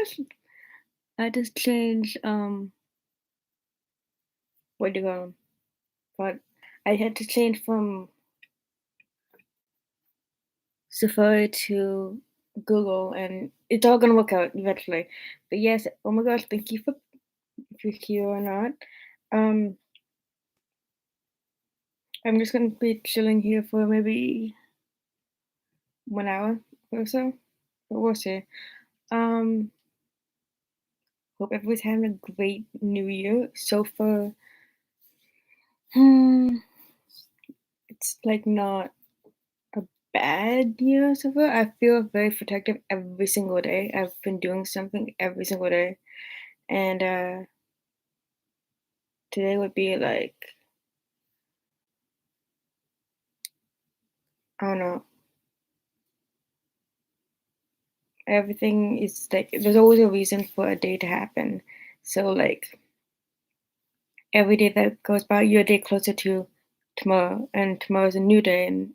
gosh. I just changed what do you call 'em? But I had to change from Safari to Google, and it's all gonna work out eventually. But yes, oh my gosh, thank you for if you're here or not. Um, I'm just gonna be chilling here for maybe 1 hour or so. But we'll see. Um, hope everyone's having a great new year. So far, hmm, it's like not a bad year so far. I feel very protective every single day. I've been doing something every single day. And today would be like, I don't know, everything is like, there's always a reason for a day to happen. So, like, every day that goes by, you're a day closer to tomorrow, and tomorrow's a new day, and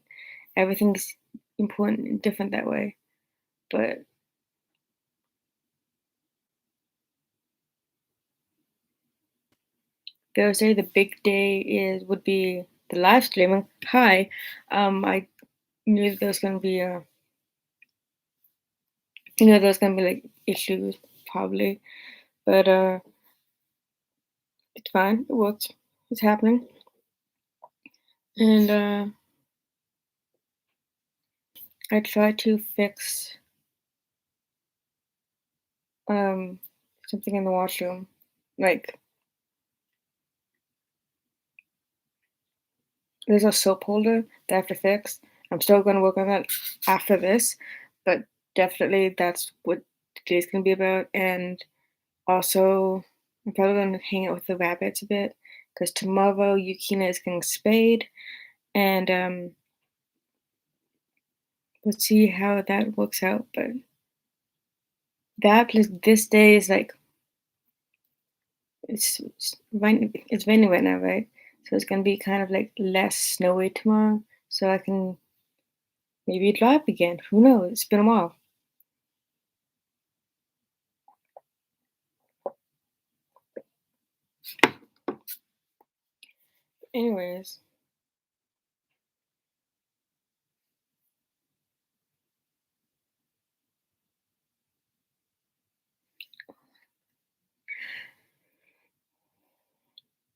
everything's important and different that way. But Thursday, the big day would be the live streaming. Hi, I knew that there was gonna be there's gonna be like issues probably, but it's fine. It works. It's happening, and I try to fix um something in the washroom. Like there's a soap holder that I have to fix. I'm still gonna work on that after this, but definitely that's what today's gonna be about. And also, I'm probably gonna hang out with the rabbits a bit because tomorrow Yukina is getting spayed, and we'll see how that works out. But that plus this day is like it's raining right now, right? So it's gonna be kind of like less snowy tomorrow, so I can maybe drive again. Who knows? It's been a while. Anyways,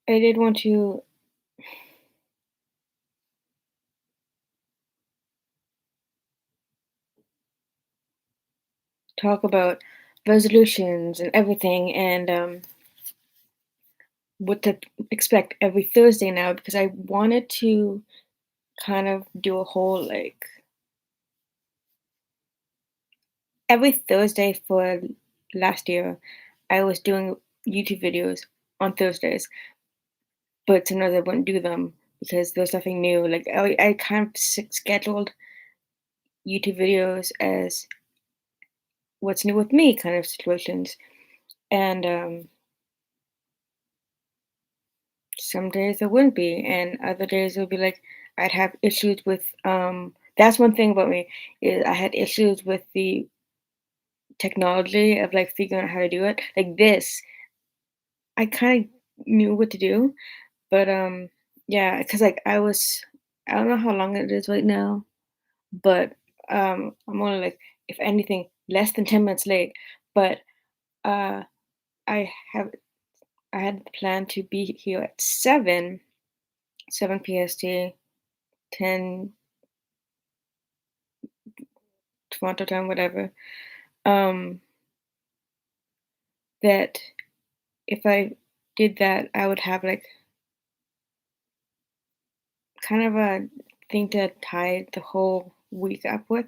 I did want to talk about resolutions and everything, and what to expect every Thursday now because I wanted to kind of do a whole like every Thursday for last year, I was doing YouTube videos on Thursdays, but sometimes I wouldn't do them because there's nothing new. Like I kind of scheduled YouTube videos as what's new with me kind of situations, and some days there wouldn't be, and other days it would be like I'd have issues with. That's one thing about me is I had issues with the technology of like figuring out how to do it. Like this, I kind of knew what to do, but yeah, because like I don't know how long it is right now, but I'm only like if anything less than 10 minutes late. But uh, I have I had planned to be here at 7 PST, 10 Toronto time, whatever. Um, that if I did that, I would have like kind of a thing to tie the whole week up with.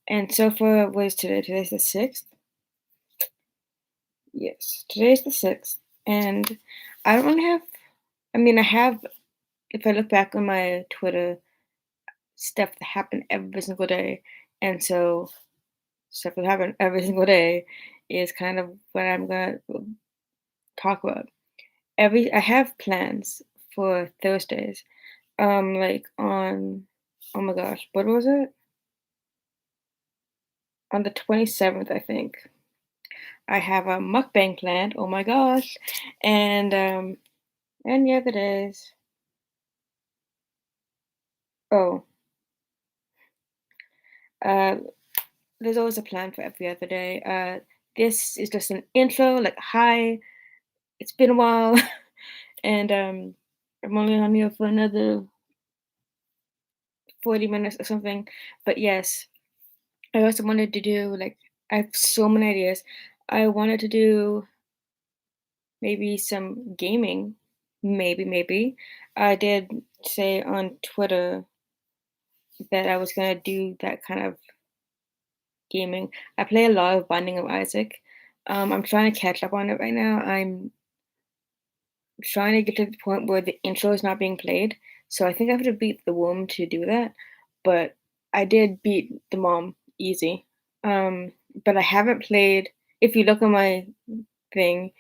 And so far, what is today? Today's the 6th? Yes, today's the 6th. And I don't really have, I mean, I have, if I look back on my Twitter, stuff that happened every single day. And so, stuff that happened every single day is kind of what I'm going to talk about. I have plans for Thursdays. Like on, oh my gosh, what was it? On the 27th, I think. I have a mukbang planned. Oh my gosh. And any other days. Oh, uh there's always a plan for every other day. This is just an intro, like hi, it's been a while and I'm only on here for another 40 minutes or something. But yes, I also wanted to do like I have so many ideas. I wanted to do maybe some gaming. Maybe. I did say on Twitter that I was gonna do that kind of gaming. I play a lot of Binding of Isaac. I'm trying to catch up on it right now. I'm trying to get to the point where the intro is not being played. So I think I have to beat the womb to do that. But I did beat the mom easy. Um, but I haven't played. If you look at my thing,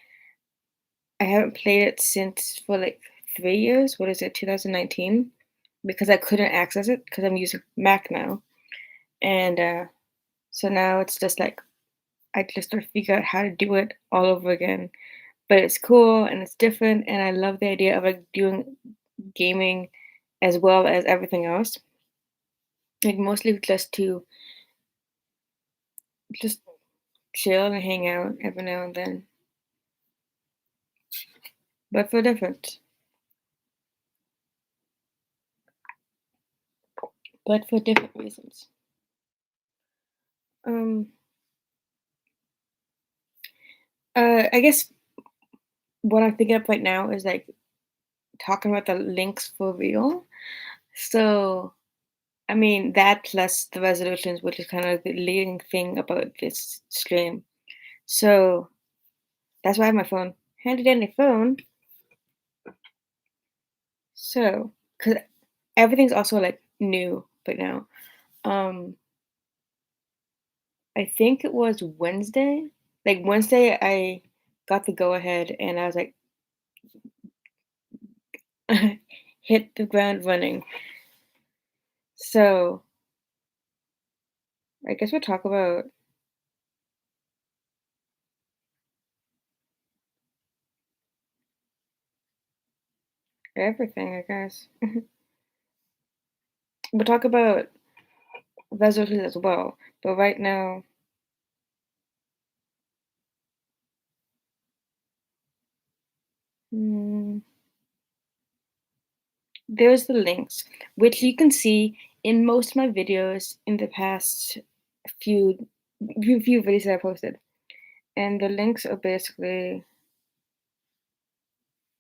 I haven't played it since for like 3 years. What is it, 2019? Because I couldn't access it because I'm using Mac now. And so now it's just like I just sort of figure out how to do it all over again. But it's cool and it's different, and I love the idea of like doing gaming as well as everything else. Like mostly just chill and hang out every now and then, but for different reasons. Um, I guess what I'm thinking of right now is like talking about the links for real. So, I mean, that plus the resolutions, which is kind of the leading thing about this stream. So that's why I have my phone. Handy dandy phone. So, because everything's also like new right now. Um, I think it was Wednesday. Like Wednesday, I got the go ahead and I was like, hit the ground running. So I guess we'll talk about everything, I guess. We'll talk about resolutions as well. But right now, mm, there's the links, which you can see in most of my videos in the past few few videos that I posted. And the links are basically,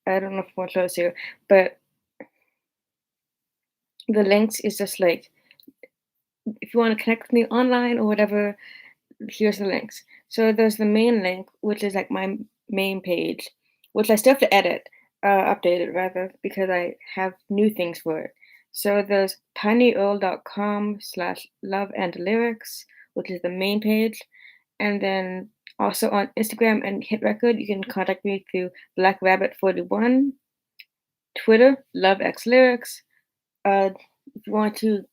I don't know if I want to show this here, but the links is just like if you want to connect with me online or whatever, here's the links. So there's the main link, which is like my main page, which I still have to edit, update it rather, because I have new things for it. So there's tinyearl.com slash love and lyrics, which is the main page. And then also on Instagram and Hit Record, you can contact me through Black Rabbit 41, Twitter, Love X Lyrics. If you want to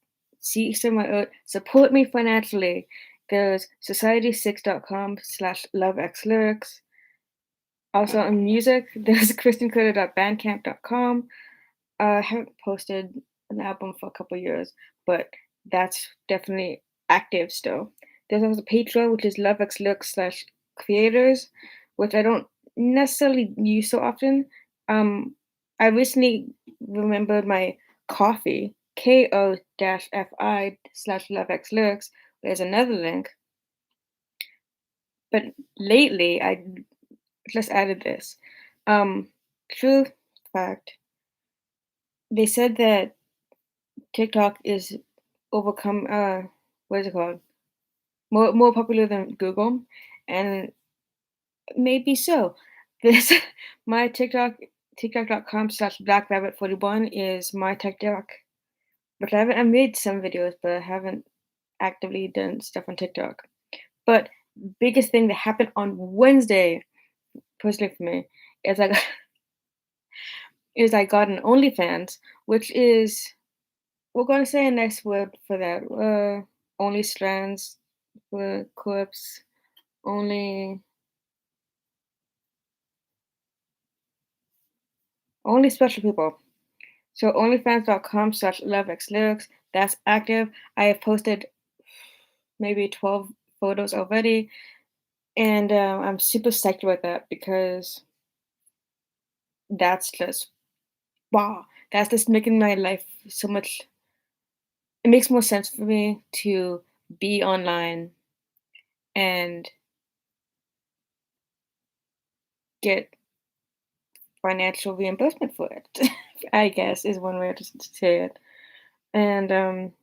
see some of my art, support me financially. There's society6.com slash lovexlyrics. Also on music, there's kristencarter.bandcamp.com. I haven't posted an album for a couple years, but that's definitely active still. There's also Patreon, which is lovexlyrics slash creators, which I don't necessarily use so often. Um, I recently remembered my coffee, ko-fi slash lovexlyrics. There's another link, but lately I just added this. Um, True fact, they said that TikTok is overcome what is it called? More popular than Google, and maybe so. This my TikTok.com slash Black Rabbit 41 is my TikTok. But I made some videos, but I haven't actively done stuff on TikTok. But biggest thing that happened on Wednesday, personally for me, is I got is I got an OnlyFans, which is we're gonna say a nice word for that. Only strands, clips, only. Only special people. So onlyfans.com/lovexlyrics, that's active. I have posted maybe 12 photos already, and I'm super psyched about that because that's just wow. That's just making my life so much. It makes more sense for me to be online and get financial reimbursement for it. I guess is one way to say it. And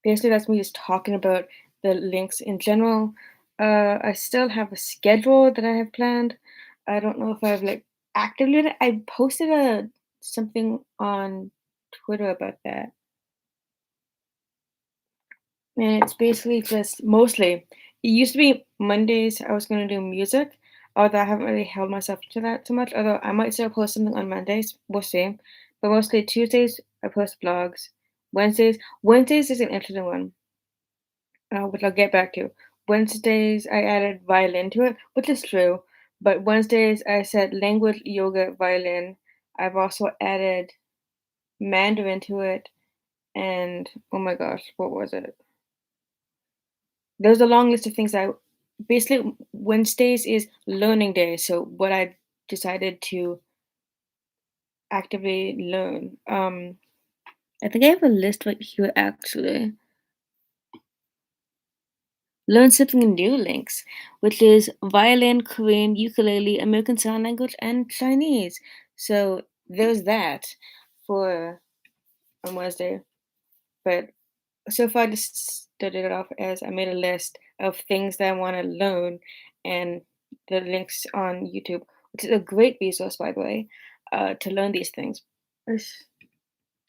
basically, that's me just talking about the links in general. I still have a schedule that I have planned. I don't know if I've like actively. I posted a something on Twitter about that, and it's basically just mostly. It used to be Mondays. I was gonna do music, although I haven't really held myself to that too much. Although I might still post something on Mondays. We'll see. But mostly Tuesdays I post blogs. Wednesdays is an interesting one, which I'll get back to. Wednesdays, I added violin to it, which is true. But Wednesdays, I said language, yoga, violin. I've also added Mandarin to it. And oh my gosh, what was it? There's a long list of things I basically Wednesdays is learning day. So what I decided to actively learn. I think I have a list right here actually. Learn something new links, which is violin, Korean, ukulele, American Sign Language, and Chinese. So there's that for on Wednesday. But so far, I just started it off as I made a list of things that I want to learn and the links on YouTube, which is a great resource, by the way, to learn these things. I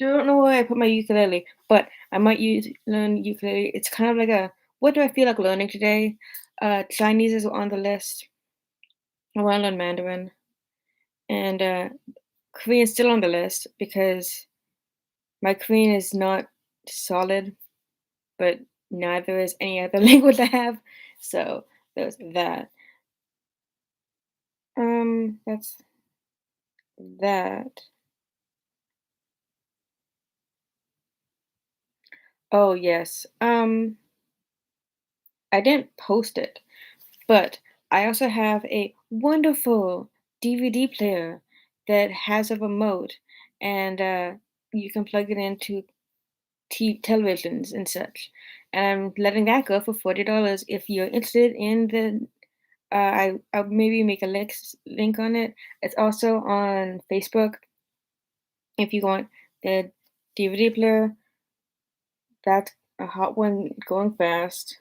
don't know why I put my ukulele, but I might learn ukulele. It's kind of like a what do I feel like learning today? Chinese is on the list. I want to learn Mandarin, and Korean's still on the list because my Korean is not solid, but neither is any other language I have. So there's that. That's that. Oh yes. I didn't post it, but I also have a wonderful DVD player that has a remote, and you can plug it into televisions and such. And I'm letting that go for $40 if you're interested in the. I'll maybe make a link on it. It's also on Facebook if you want the DVD player. That's a hot one going fast.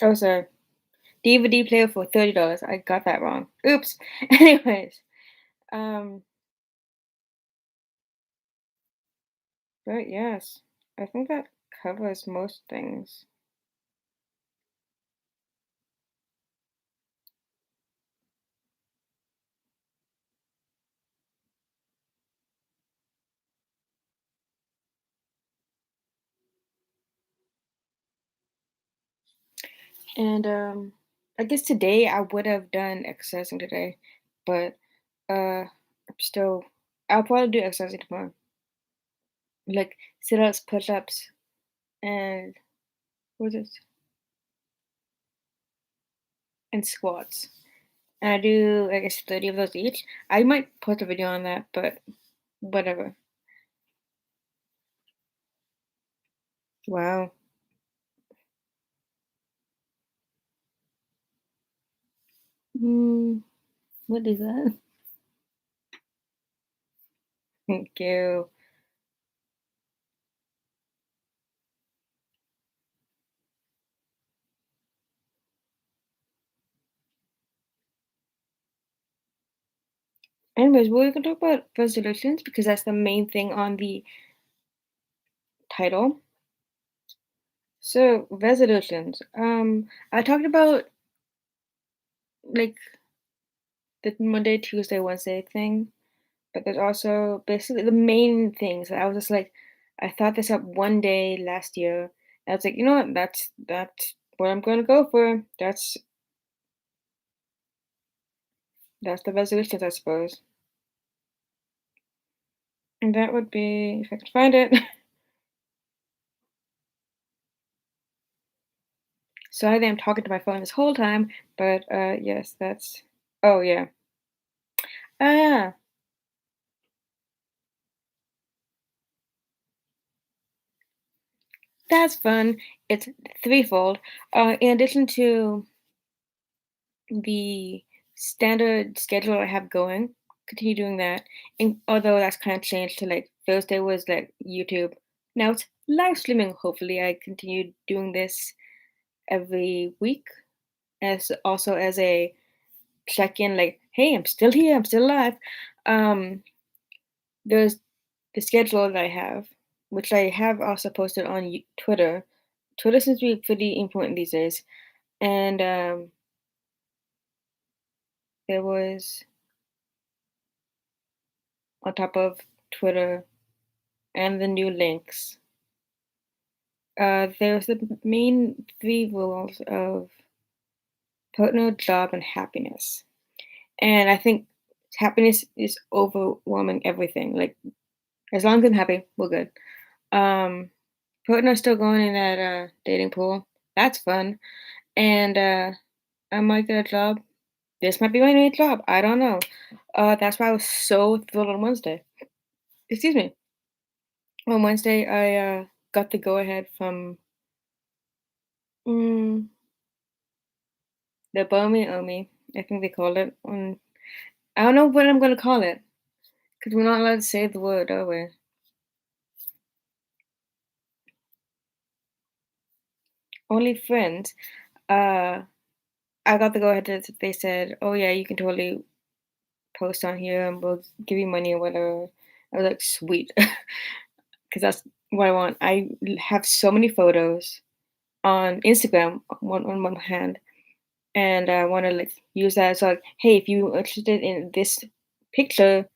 Oh, sorry. DVD player for $30. I got that wrong. Oops. Anyways, um, but yes, I think that covers most things. And I guess today I would have done exercising today, but I'm still. I'll probably do exercising tomorrow, like sit-ups, push-ups, and what is it? And squats. And I do, I guess, 30 of those each. I might post a video on that, but whatever. Wow. Mm, what is that? Thank you. Anyways, we're gonna talk about resolutions because that's the main thing on the title. So, resolutions. I talked about like the Monday, Tuesday, Wednesday thing, but there's also basically the main things. I was just like, I thought this up one day last year. And I was like, you know what? That's that. what I'm gonna go for. That's the resolutions, I suppose. And that would be, if I can find it. Sorry I'm talking to my phone this whole time, but yes, that's. Oh yeah. Ah, that's fun. It's threefold. In addition to the standard schedule I have going, continue doing that. And although that's kind of changed to like Thursday was like YouTube. Now it's live streaming. Hopefully, I continue doing this every week as also as a check in, like, hey, I'm still here, I'm still alive. Um, there's the schedule that I have, which I have also posted on Twitter. Twitter seems to be pretty important these days. And there was on top of Twitter and the new links. There's the main three rules of partner, job, and happiness. And I think happiness is overwhelming everything. Like, as long as I'm happy, we're good. Um, partner's still going in that dating pool. That's fun. And I might get a job. This might be my new job. I don't know. That's why I was so thrilled on Wednesday. Excuse me. On Wednesday, I got the go ahead from mm, the Bomi Omi. I think they called it. I don't know what I'm gonna call it because we're not allowed to say the word, are we? Only friends. Uh, I got the go ahead. They said, "Oh yeah, you can totally post on here, and we'll give you money or whatever." I was like, "Sweet," because that's what I want. Have so many photos on Instagram on one hand, and I want to like use that as like, hey, if you're interested in this picture,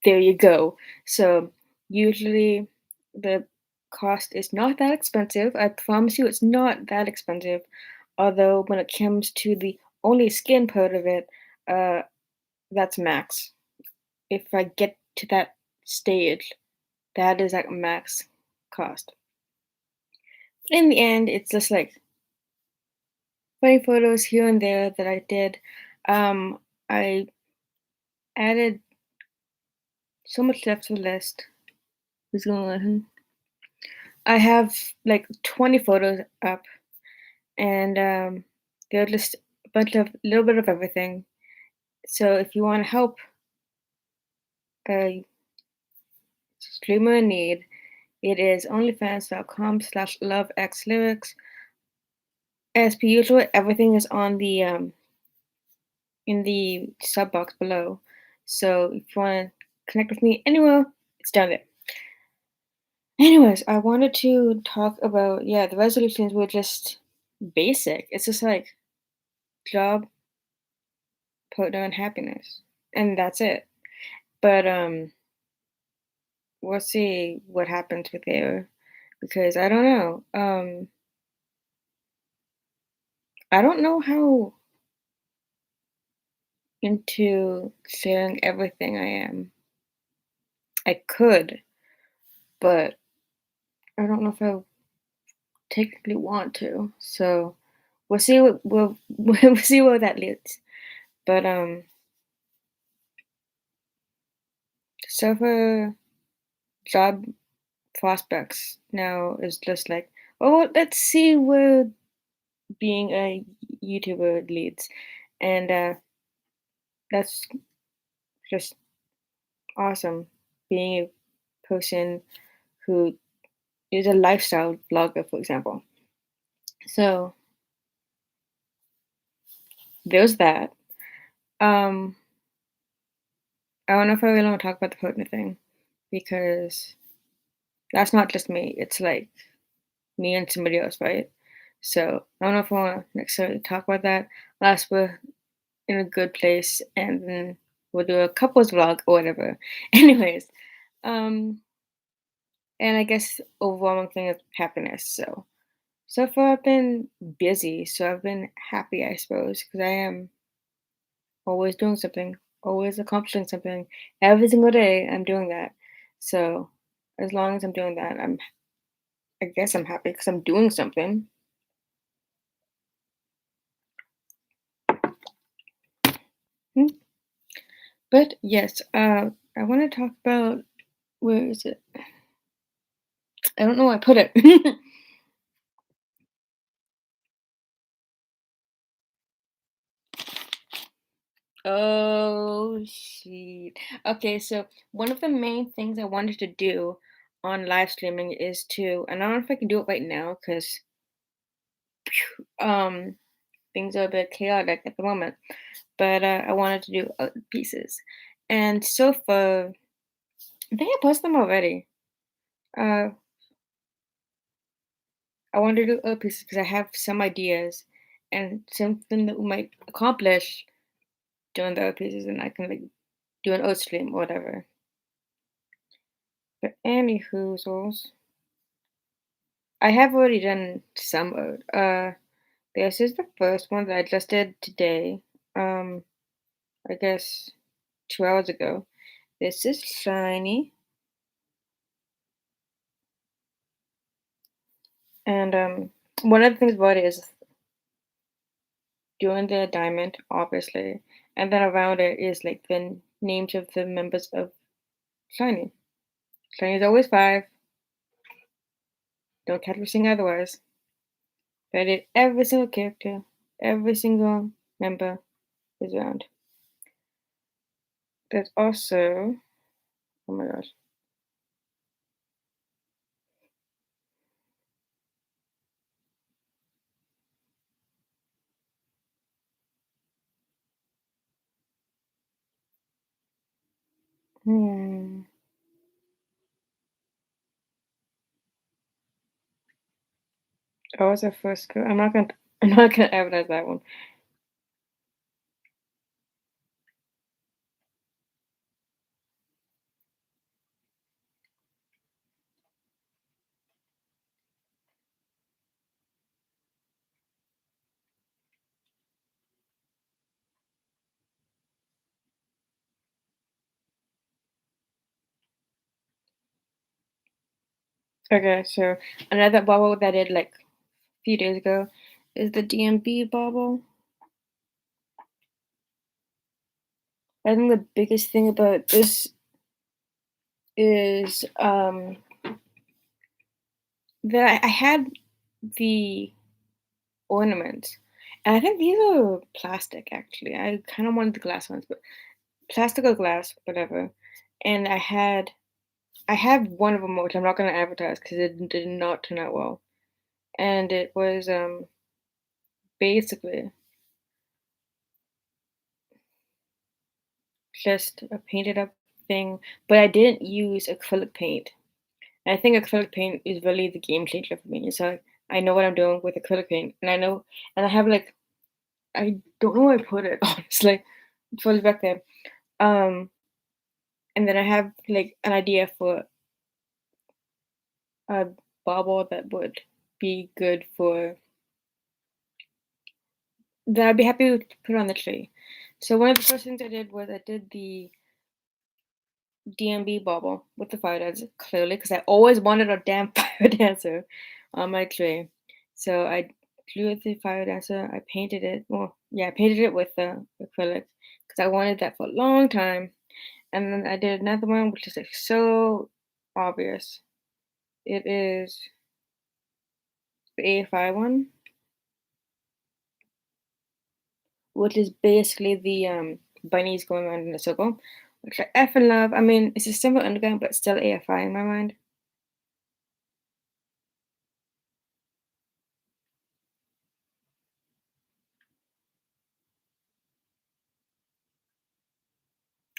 there you go. So usually the cost is not that expensive. I promise you, it's not that expensive. Although when it comes to the only skin part of it, uh, that's max. If I get to that stage, that is like max cost. In the end, it's just like funny photos here and there that I did. I added so much stuff to the list. Who's going to listen? I have like 20 photos up, and they're just a bunch of little bit of everything. So if you want to help a streamer in need, it is onlyfans.com/lovexlyrics. As per usual, everything is on the in the sub box below. So if you want to connect with me anywhere, it's down there. Anyways, I wanted to talk about, yeah, the resolutions were just basic. It's just like job, partner, and happiness, and that's it. But we'll see what happens with there because I don't know. I don't know how into sharing everything I am. I could, but I don't know if I technically want to. So we'll see what we'll see where that leads. But so for job prospects now is just like, oh, let's see where being a YouTuber leads, and that's just awesome. Being a person who is a lifestyle blogger, for example. So there's that. Um, I don't know if I really want to talk about the partner thing because that's not just me. It's like me and somebody else, right? So I don't know if I want to necessarily talk about that. Last we're in a good place, and then we'll do a couples vlog or whatever. Anyways, um, and I guess overwhelming thing is happiness. So So far, I've been busy, so I've been happy, I suppose, because I am always doing something, always accomplishing something. Every single day, I'm doing that. So as long as I'm doing that, I guess I'm happy because I'm doing something. Hmm. But yes, I want to talk about where is it? I don't know where I put it. Oh, shit. Okay, so one of the main things I wanted to do on live streaming is to, and I don't know if I can do it right now because um things are a bit chaotic at the moment, but I wanted to do pieces, and so far, I think I posted them already. Uh, I wanted to do pieces because I have some ideas and something that we might accomplish doing the pieces, and I can like do an oat stream or whatever. But anywhoozles. I have already done some art. This is the first one that I just did today. Um, I guess 2 hours ago. This is shiny, and one of the things about it is doing the diamond, obviously, and then around it is like the names of the members of Shiny. Shiny is always five. Don't catch me saying otherwise. But I did every single character, every single member is around. There's also, oh my gosh. Hmm. Oh, it's a first go. I'm not gonna advertise that one. Okay, so another bubble that I did like a few days ago is the DMB bubble. I think the biggest thing about this is that I had the ornaments, and I think these are plastic actually. I kind of wanted the glass ones, but plastic or glass, whatever. And I have one of them which I'm not gonna advertise because it did not turn out well, and it was basically just a painted up thing, but I didn't use acrylic paint. And I think acrylic paint is really the game changer for me. So I know what I'm doing with acrylic paint, and I know, and I have like I don't know where I put it honestly. It's probably back there. Um, and then I have like an idea for a bauble that would be good for that I'd be happy to put on the tree. So one of the first things I did was I did the DMB bauble with the fire dancer, clearly, because I always wanted a damn fire dancer on my tree. So I drew the fire dancer. I painted it. Well, yeah, I painted it with the acrylic because I wanted that for a long time. And then I did another one, which is like so obvious. It is the AFI one, which is basically the bunnies going around in a circle, which I effing love. I mean, it's a simple underground, but still AFI in my mind.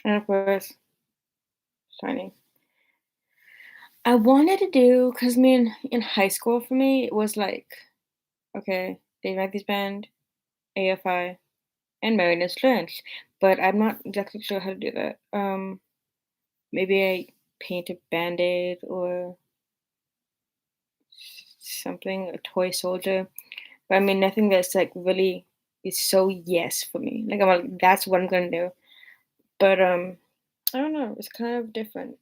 And of course, shiny. I wanted to do because I mean, in high school for me, it was like, okay, Dave Matthews Band, AFI, and Mariners Trench, but I'm not exactly sure how to do that. Maybe I paint a band-aid or something, a toy soldier. But I mean, nothing that's like really is so yes for me. Like I'm like, that's what I'm gonna do. But I don't know. It's kind of different.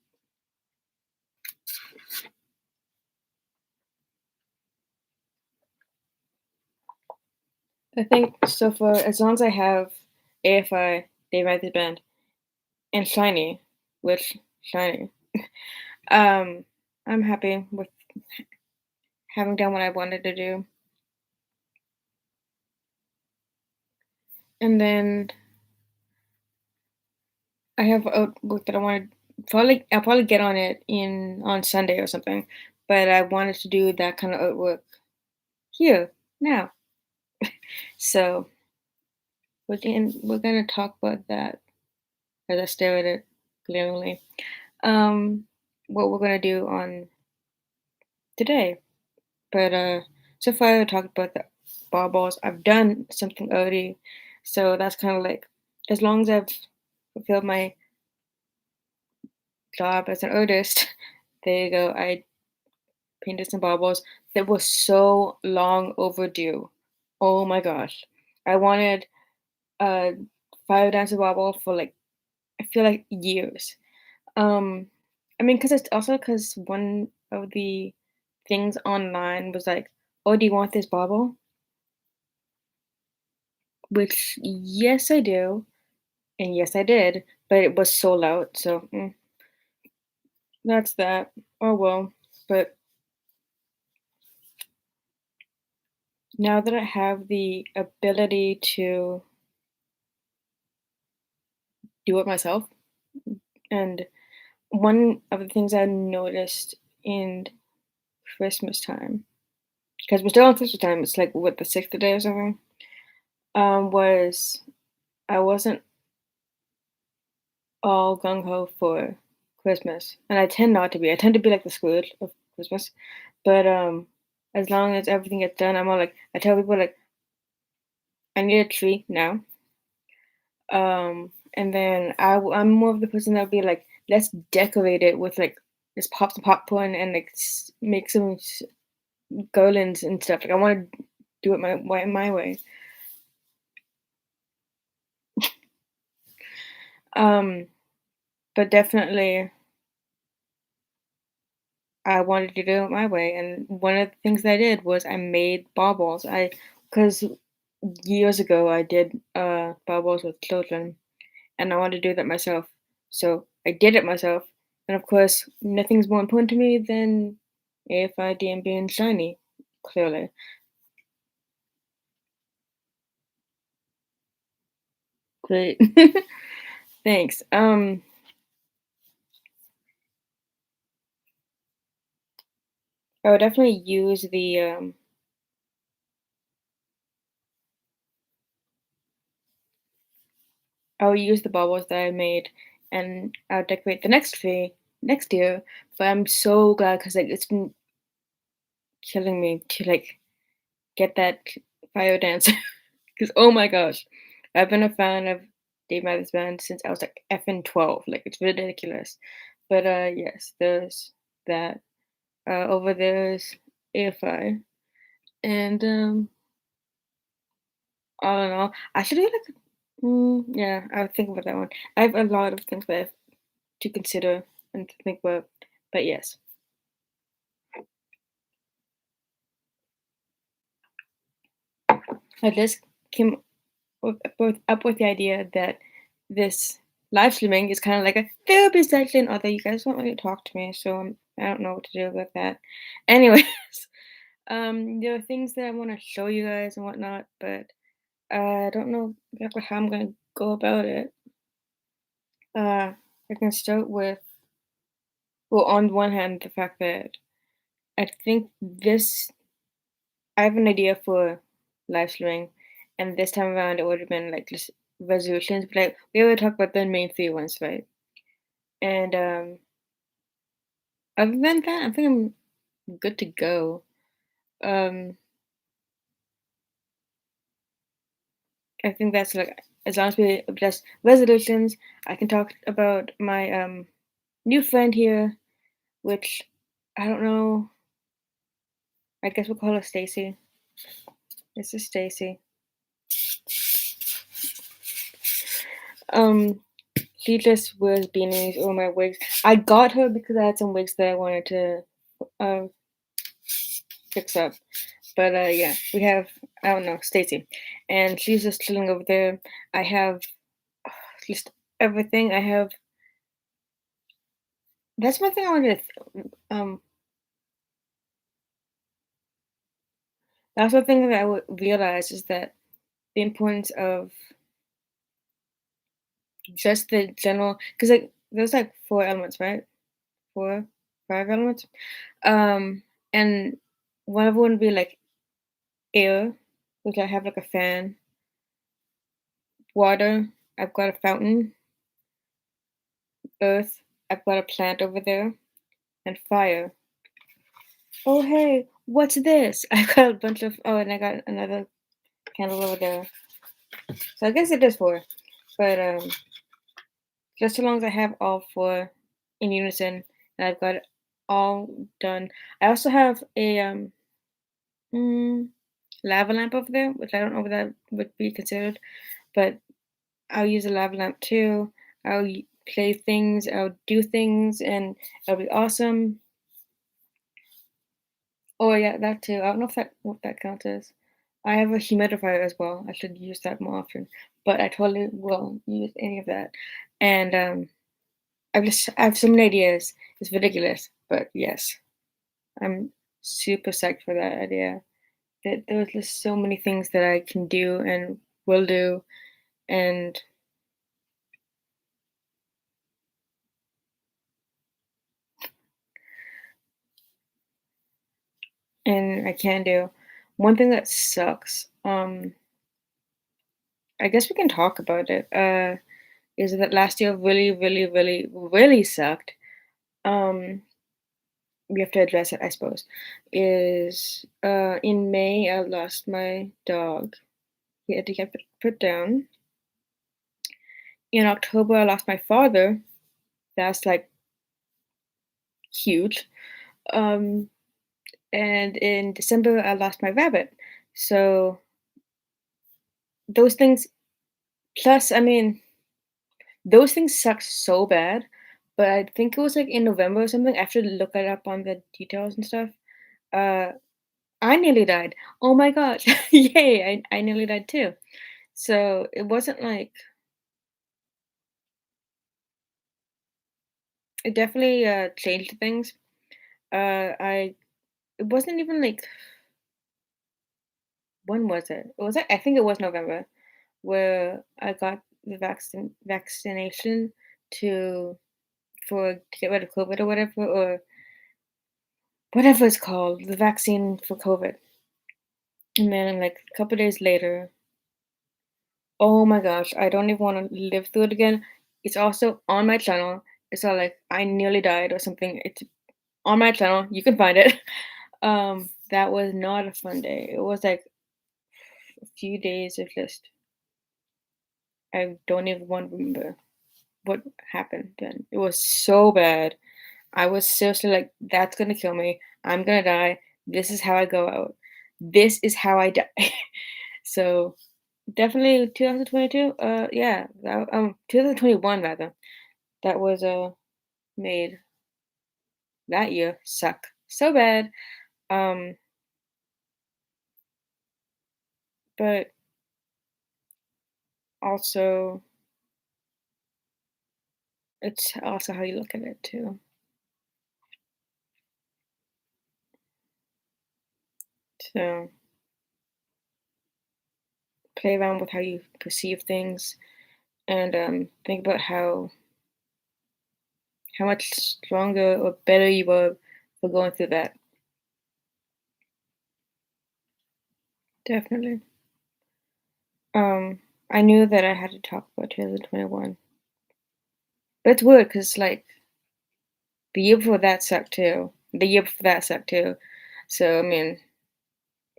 I think so far, as long as I have AFI, Dave Matthews Band, and Shiny, which Shiny, um, I'm happy with having done what I wanted to do. And then I have a book that I wanted. I'll probably get on it in on Sunday or something. But I wanted to do that kind of artwork here now. So we're gonna talk about that as I stare at it glaringly. Um, what we're gonna do on today. But so far I talked about the baubles. I've done something already, so that's kind of like as long as I've fulfilled my job as an artist, there you go. I painted some baubles that was so long overdue. Oh my gosh, I wanted a fire dancer bauble for like I feel like years. Um, I mean, because it's also because one of the things online was like, "Oh, do you want this bauble?" Which, yes, I do, and yes, I did, but it was sold out, so that's that. Oh well. But now that I have the ability to do it myself, and one of the things I noticed in Christmas time, because we're still on Christmas time, it's like what the sixth day or something, was I wasn't all gung ho for Christmas, and I tend not to be. I tend to be like the Scrooge of Christmas, but as long as everything gets done, I'm all like I tell people like I need a tree now. And then I'm more of the person that would be like, let's decorate it with like let's pop some popcorn and like make some garlands and stuff. Like I want to do it my way. Um, but definitely I wanted to do it my way, and one of the things I did was I made baubles. Because years ago I did baubles with children, and I wanted to do that myself. So I did it myself, and of course, nothing's more important to me than AFI, DMB, and Shiny. Clearly, great. Thanks. I would definitely use the I would use the baubles that I made, and I would decorate the next tree next year. But I'm so glad because like it's been killing me to like get that fire dance because oh my gosh, I've been a fan of Dave Matthews Band since I was like effing 12. Like it's ridiculous. But yes, there's that. Over there's AFI. And I don't know. I should do like yeah, I would think about that one. I have a lot of things that I have to consider and to think about. But yes. I just came up with the idea that this live streaming is kind of like a therapy session, although you guys won't really talk to me, so I don't know what to do about that. Anyways, there are things that I want to show you guys and whatnot, but I don't know exactly how I'm gonna go about it. I can start with, well, on one hand, the fact that I think this, I have an idea for live streaming, and this time around it would have been like just resolutions, but like we already talked about the main three ones, right? And other than that, I think I'm good to go. Um, I think that's like as long as we just resolutions, I can talk about my new friend here, which I don't know. I guess we'll call her Stacy. This is Stacy. Um, she just wears beanies or my wigs. I got her because I had some wigs that I wanted to uh, fix up. But yeah, we have I don't know Stacy, and she's just chilling over there. I have just everything. I have. That's one thing I wanted to. That's one thing that I would realize is that the importance of just the general, because like there's like four elements, right? Four, five elements. Um, and one of them would be like air, which I have like a fan. Water, I've got a fountain. Earth, I've got a plant over there. And fire. Oh hey, what's this? I got a bunch of and I got another candle over there. So I guess it is four. But just so long as I have all four in unison and I've got it all done. I also have a mm, lava lamp over there, which I don't know what that would be considered, but I'll use a lava lamp too. Play things, I'll do things, and it'll be awesome. Oh yeah, that too. I don't know if that what that counts as. I have a humidifier as well. I should use that more often, but I totally will use any of that. And I have so many ideas. It's ridiculous, but yes, I'm super psyched for that idea. There's just so many things that I can do and will do, and I can do. One thing that sucks. I guess we can talk about it. Is that last year really, really, really, really sucked. Um, we have to address it, I suppose. Is in May I lost my dog. He had to get put down. In October I lost my father. That's like huge. Um, and in December I lost my rabbit. So those things, plus I mean, those things suck so bad. But I think it was like in November or something. I have to look it up on the details and stuff. Uh, I nearly died. Oh my gosh. Yay, I nearly died too. So it wasn't like it definitely changed things. I it wasn't even like when was it? It was like I think it was November where I got the vaccination to to get rid of COVID or whatever it's called, the vaccine for COVID. And then like a couple days later, oh my gosh, I don't even want to live through it again. It's also on my channel. It's all like I nearly died or something. It's on my channel. You can find it. That was not a fun day. It was like a few days of just I don't even want to remember what happened then. It was so bad. I was seriously like, that's gonna kill me. I'm gonna die. This is how I go out. This is how I die. So definitely 2022. Yeah, 2021 rather. That was made that year suck so bad. Um, but also it's also how you look at it too. So play around with how you perceive things and think about how much stronger or better you were for going through that. Definitely. I knew that I had to talk about 2021. But it's weird because like the year before that sucked too. The year before that sucked too. So I mean,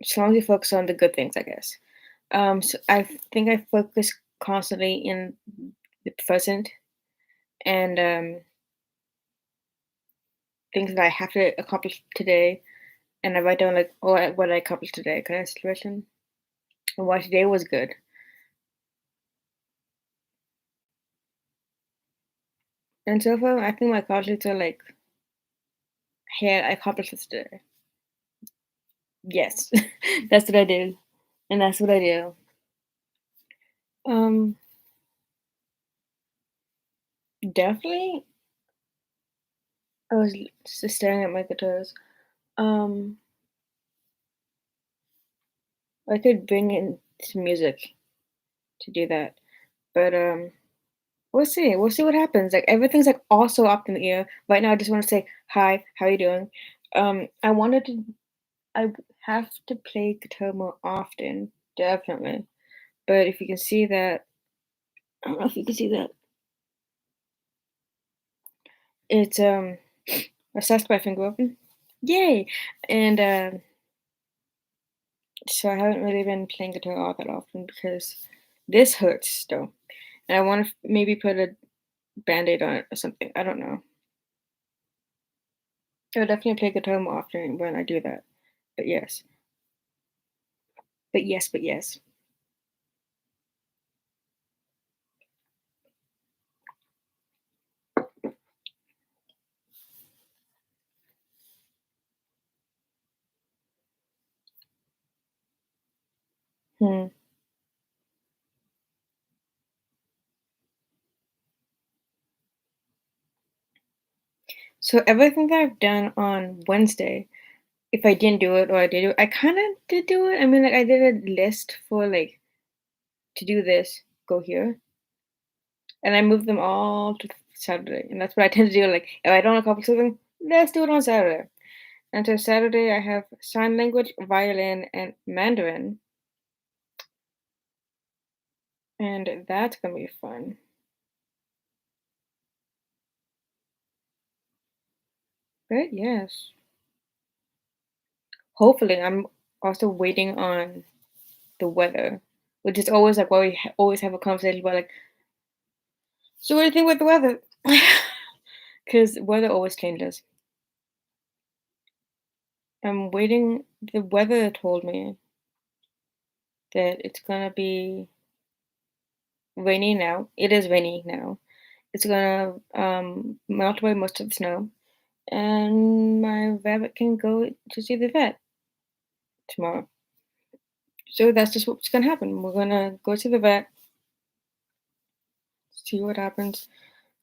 as long as you focus on the good things, I guess. So I think I focus constantly in the present and things that I have to accomplish today. and I write down like, oh, what I accomplished today, kind of situation, and why today was good. And so far, I think my accomplishments are like, hey, I accomplished this today. Yes, that's what I did, and that's what I do. Um, Definitely, I was just staring at my guitars. Um, I could bring in some music to do that, but we'll see. We'll see what happens. Like everything's like also up in the air right now. I just want to say hi. How you doing? I wanted to. I have to play guitar more often, definitely. But if you can see that, I don't know if you can see that. It's assessed by finger open. Yay! And so I haven't really been playing guitar all that often because this hurts though. And I want to maybe put a band-aid on it or something. I don't know. I'll definitely play guitar more often when I do that. But yes. But yes, but yes. Hmm. So everything that I've done on Wednesday, if I didn't do it or I did it, I kind of did do it. I mean, like I did a list for like to do this, go here, and I moved them all to Saturday. And that's what I tend to do. Like if I don't accomplish something, let's do it on Saturday. And so Saturday I have sign language, violin, and Mandarin, and that's gonna be fun. But yes, hopefully I'm also waiting on the weather, which is always like why we always have a conversation about like, so what do you think about the weather? Because weather always changes. I'm waiting. The weather told me that it's gonna be rainy now. It is rainy now. It's gonna melt away most of the snow, and my rabbit can go to see the vet tomorrow. So that's just what's gonna happen. We're gonna go to the vet, see what happens.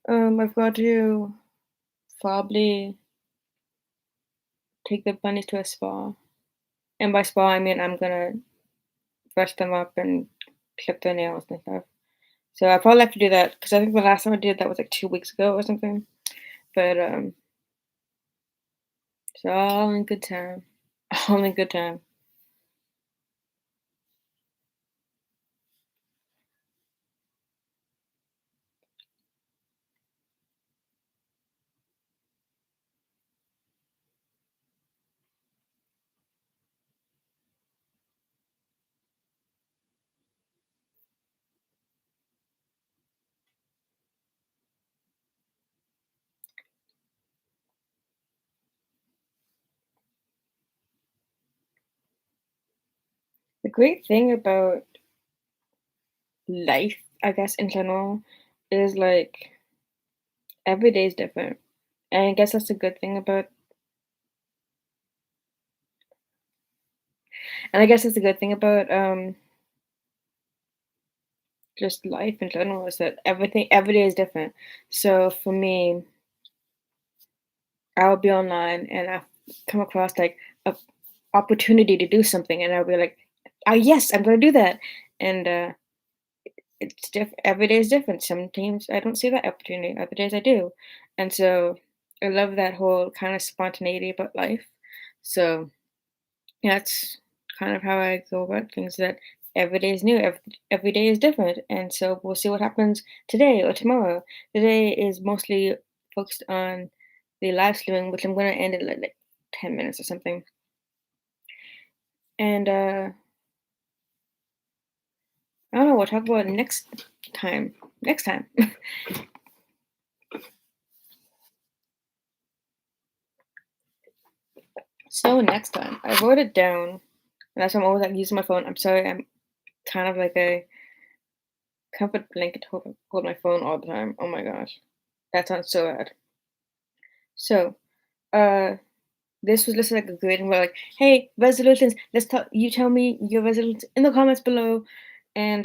I've got to probably take the bunnies to a spa, and by spa I mean I'm gonna brush them up and clip their nails and stuff. So I probably have to do that because I think the last time I did that was like 2 weeks ago or something. But it's all in good time. All in good time. The great thing about life, I guess, in general, is like every day is different. And I guess that's a good thing about, and I guess that's a good thing about just life in general is that every day is different. So for me, I will be online and I come across like a opportunity to do something, and I'll be like, "Ah, yes, I'm gonna do that." And it's different. Every day is different. Sometimes I don't see that opportunity. Other days I do, and so I love that whole kind of spontaneity about life. So that's kind of how I go about things. That every day is new. Every day is different, and so we'll see what happens today or tomorrow. Today is mostly focused on the live streaming, which I'm going to end in like 10 minutes or something. And I don't know. We'll talk about it next time. Next time. So next time, I wrote it down, and that's why I'm always like using my phone. I'm sorry, I'm kind of like a comfort blanket to hold my phone all the time. Oh my gosh, that sounds so bad. So, uh, this was just like a grid, and we're like, hey, resolutions. Let's talk. You tell me your resolutions in the comments below, and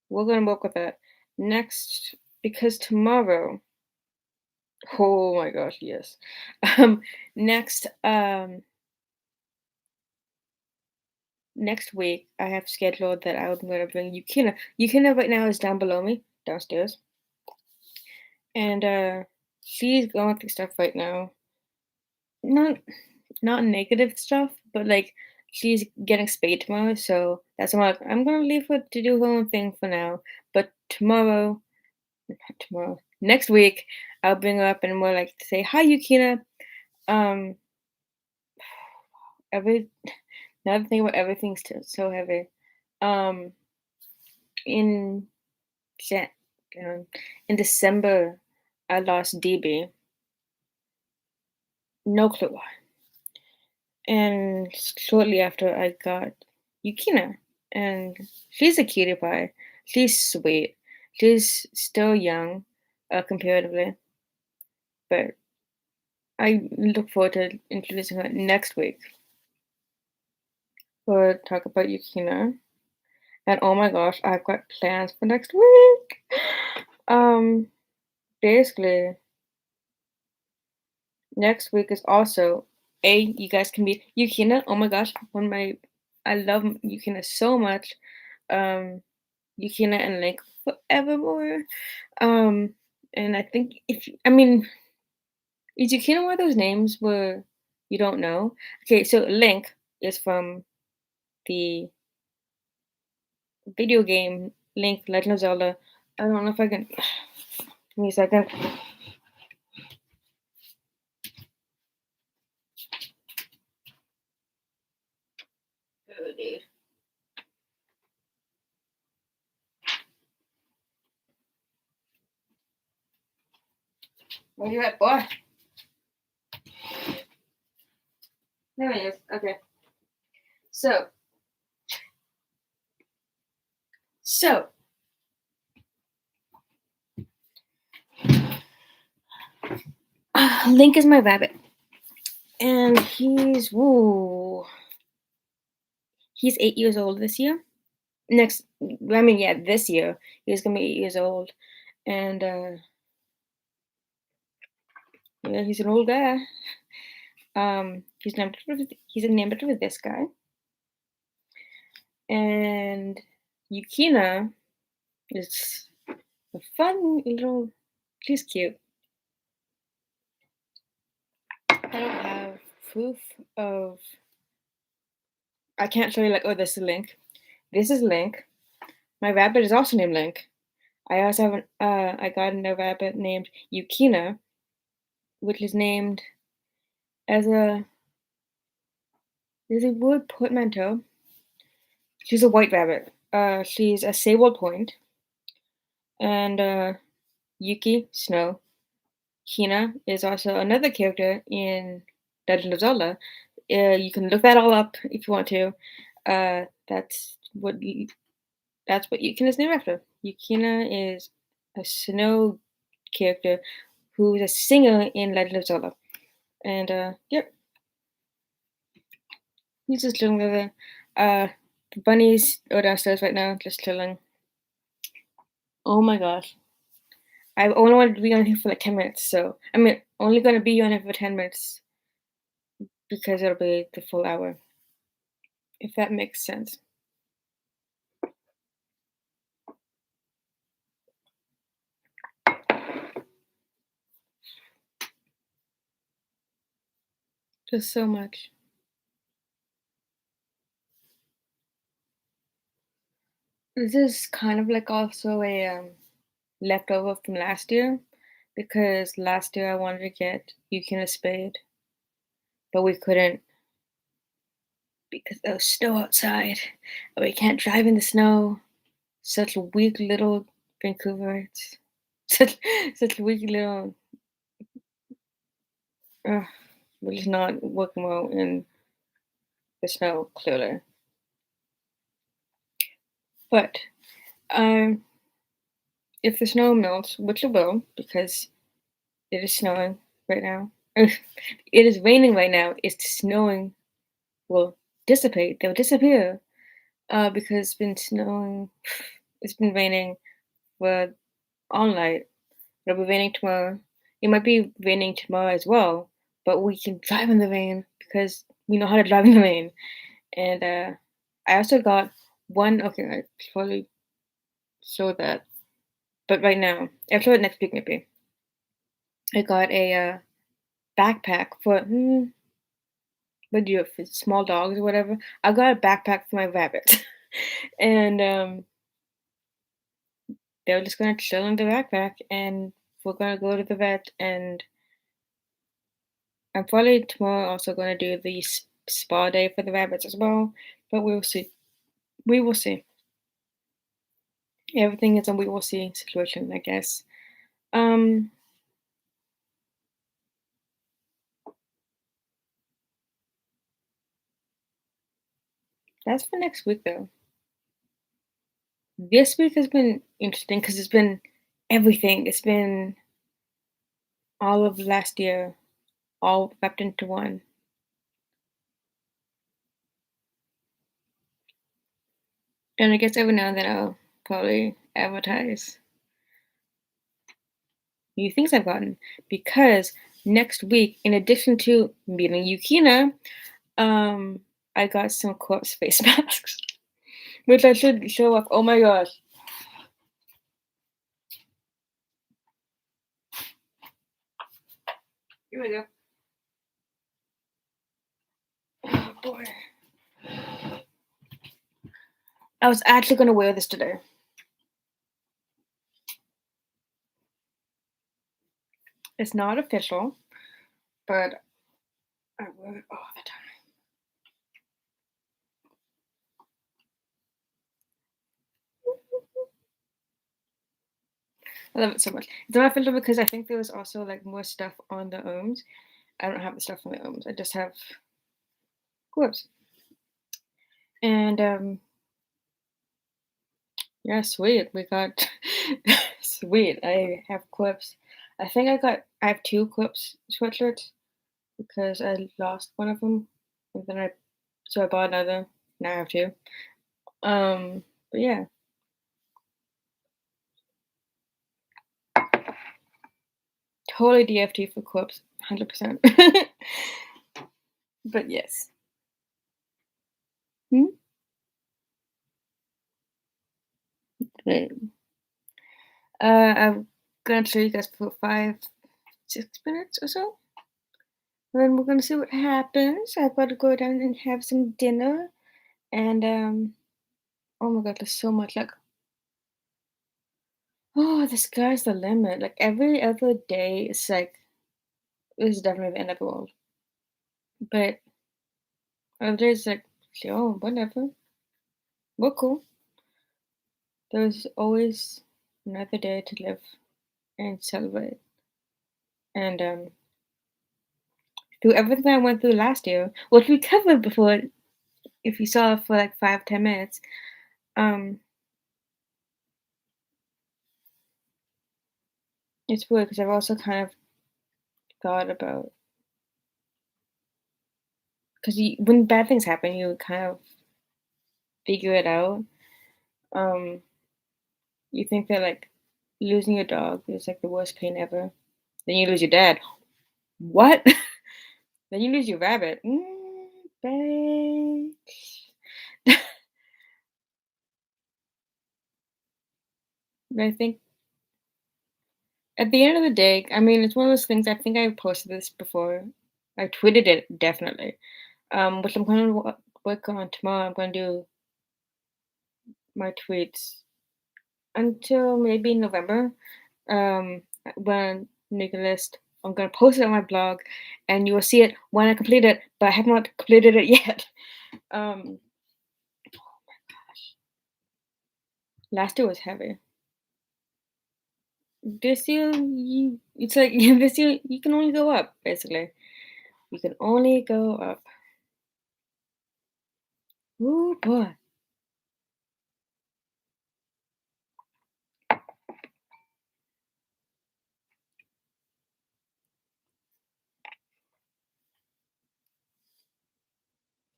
we're gonna work with that next because tomorrow. Oh my gosh, yes. Um, next, next week I have scheduled that I'm gonna bring Yukina. Yukina right now is down below me, downstairs, and she's going through stuff right now. Not not negative stuff, but like she's getting spayed tomorrow, so that's why I'm gonna leave her to do her own thing for now. But tomorrow, not tomorrow, next week, I'll bring her up and more like say hi, Yukina. Um, every Another thing about everything's so heavy. Um, in Jan- um, in December, I lost DB. No clue why. And shortly after, I got Yukina, and she's a cutie pie. She's sweet. She's still young, comparatively, but I look forward to introducing her next week. We'll talk about Yukina. And oh my gosh, I've got plans for next week. Um, Basically, next week is also you guys can meet Yukina. Oh my gosh, I love Yukina so much. Um, Yukina and Link forevermore. Um, and I think is Yukina one of those names where you don't know? Okay, so Link is from the video game Link Legend of Zelda. I don't know if I can. Give me a second. Oh, dude. Where you at, boy? There he is. Okay. So, so Link is my rabbit, and he's 8 years old this year. This year he's gonna be 8 years old, and yeah, he's an old guy. He's named after this guy, and Yukina is a fun little. She's cute. I don't have proof of. I can't show you like, oh, this is Link. This is Link. My rabbit is also named Link. I also have I got a rabbit named Yukina, which is named as a there's a word portmanteau. She's a white rabbit. She's a sable point, and Yuki Snow. Hina is also another character in Legend of Zelda. You can look that all up if you want to. Uh, that's what that's what Yukina is named after. Yukina is a snow character who's a singer in Legend of Zelda. And yep, he's just chilling over there. The bunnies are downstairs right now, just chilling. Oh my gosh. I only wanted to be on here for like 10 minutes, so only gonna be on here for 10 minutes because it'll be the full hour, if that makes sense. Just so much. This is kind of like also a leftover from last year because last year I wanted to get Yuki a spade, but we couldn't because there was snow outside. And we can't drive in the snow. Such weak little Vancouverites. Such such weak little. Uh, which is not working well in the snow, clearly. But um, if the snow melts, which it will, because it is snowing right now. It is raining right now. It's snowing will dissipate. They'll disappear. Because it's been snowing. It's been raining for all night. It'll be raining tomorrow. It might be raining tomorrow as well, but we can drive in the rain because we know how to drive in the rain. And I also got one. Okay, I totally showed that, but right now, I'll show it next week maybe. I got a backpack for what do you for small dogs or whatever. I got a backpack for my rabbit, and they're just gonna chill in the backpack, and we're gonna go to the vet, and I'm probably tomorrow also gonna do the spa day for the rabbits as well. But we will see. We will see. Everything is a we will see situation, I guess. Um, that's for next week though. This week has been interesting because it's been everything. It's been all of last year, all wrapped into one. And I guess every now and then I'll probably advertise new things I've gotten because next week, in addition to meeting Yukina, um, I got some corpse face masks, which I should show off. Oh my gosh. Here we go. Oh boy. I was actually gonna wear this today. It's not official, but I wear it all the time. I love it so much. It's not official because I think there was also like more stuff on the arms. I don't have the stuff on the arms. I just have gloves. And yeah, sweet. We got sweet. I have clips. I have two clips sweatshirts because I lost one of them, and then I bought another. Now I have two. But yeah, totally DFT for clips, 100%. But yes. Hmm? Right. I'm gonna show you guys for 5, 6 minutes or so. And then we're gonna see what happens. I've got to go down and have some dinner. And oh my god, there's so much like oh the sky's the limit. Like every other day it's like this is definitely the end of the world. But other days like oh whatever. We're cool. There's always another day to live and celebrate. And through everything I went through last year, which we covered before if you saw it for like 5, 10 minutes, um, it's weird because I've also kind of thought about because when bad things happen, you kind of figure it out. Um, you think that like losing your dog is like the worst pain ever. Then you lose your dad. What? Then you lose your rabbit. Babe. I think at the end of the day, I mean, it's one of those things. I think I posted this before. I tweeted it definitely. Which I'm going to work on tomorrow. I'm going to do my tweets until maybe November. When I make a list, I'm gonna post it on my blog, and you will see it when I complete it. But I have not completed it yet. Um, Last year was heavy. This year, it's like this year you can only go up basically. You can only go up. Ooh, boy.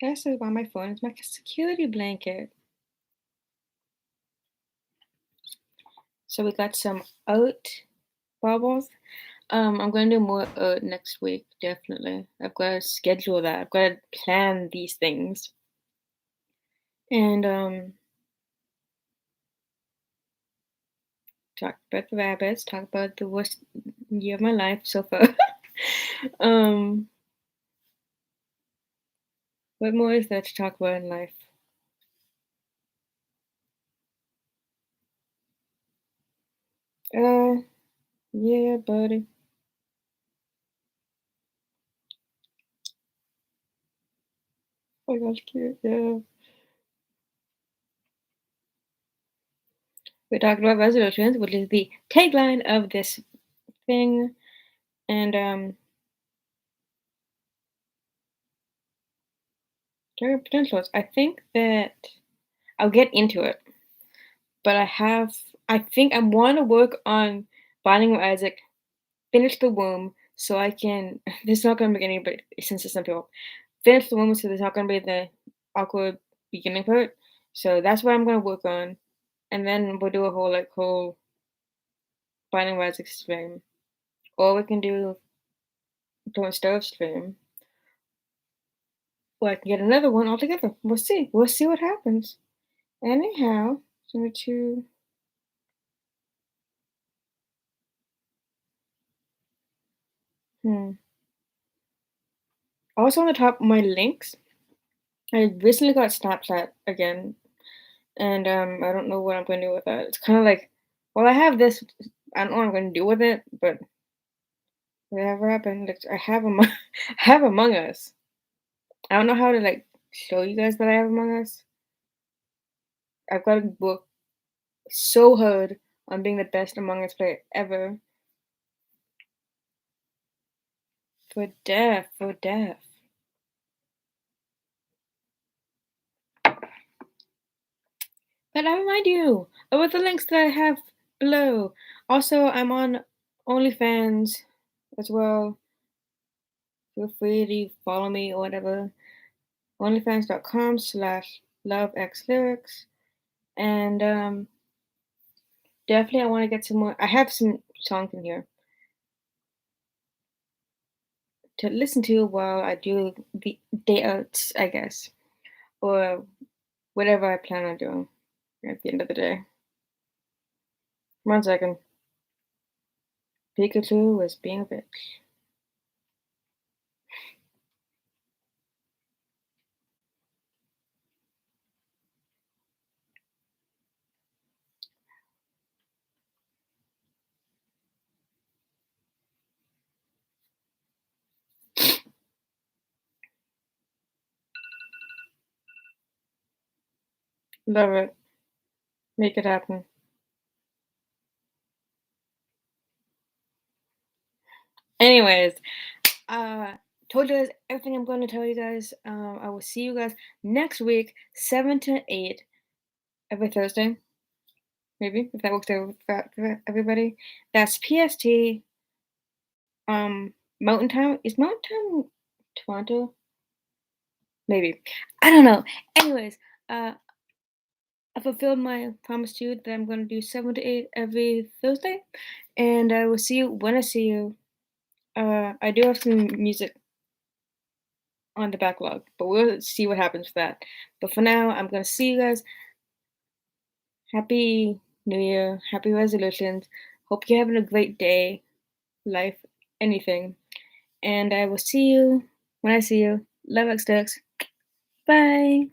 This is why my phone is my security blanket. So we got some oat bubbles. I'm gonna do more oat next week, definitely. I've got to schedule that. I've got to plan these things. And talk about the rabbits, talk about the worst year of my life so far. um, what more is there to talk about in life? Uh, yeah, buddy. Oh my gosh, cute. Yeah. We talked about resolutions, which is the tagline of this thing, and there are potentials. I think that I'll get into it, but I think I want to work on bonding with Isaac, finish the womb, so I can. There's not going to be any, but since it's not people, finish the womb, so there's not going to be the awkward beginning part. So that's what I'm going to work on, and then we'll do a whole bonding with Isaac stream, or we can do a stove stream. Or I can get another one altogether. We'll see. We'll see what happens. Anyhow, so to hmm. Also on the top of my links, I recently got Snapchat again, and I don't know what I'm going to do with that. It's kind of like, well, I have this. I don't know what I'm going to do with it, but whatever happened, I have I have Among Us. I don't know how to like show you guys that I have Among Us. I've got to work so hard on being the best Among Us player ever for death. But I remind you about the links that I have below. Also, I'm on Onlyfans as well. Feel free to follow me or whatever. Onlyfans.com/lovexlyrics. And definitely I want to get some more. I have some songs in here to listen to while I do the day outs, I guess. Or whatever I plan on doing at the end of the day. One second. Pikachu was being a bitch. Love it. Make it happen. Anyways, told you guys everything I'm going to tell you guys. I will see you guys next week, 7 to 8, every Thursday, maybe, if that works out for everybody. That's PST, Mountain Time. Is Mountain Time Toronto? Maybe. I don't know. Anyways, I fulfilled my promise to you that I'm going to do 7 to 8 every Thursday, and I will see you when I see you. I do have some music on the backlog, but we'll see what happens with that. But for now, I'm gonna see you guys. Happy New Year, happy resolutions. Hope you're having a great day, life, anything. And I will see you when I see you. Love X Bye.